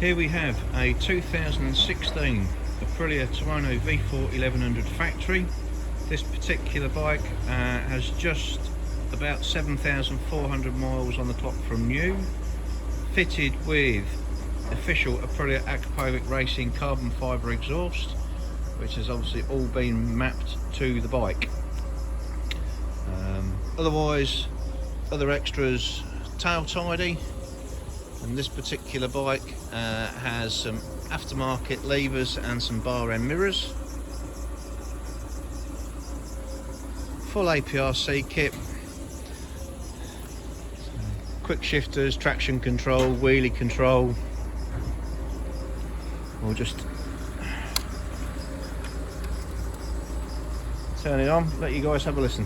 Here we have a 2016 Aprilia Tuono V4 1100 factory. This particular bike has just about 7,400 miles on the clock from new, fitted with official Aprilia AKROPOVIC Racing carbon fibre exhaust, which has obviously all been mapped to the bike. Otherwise, other extras, tail tidy, and this particular bike has some aftermarket levers and some bar end mirrors, full APRC kit, quick shifters, traction control, wheelie control. We'll just turn it on, let you guys have a listen.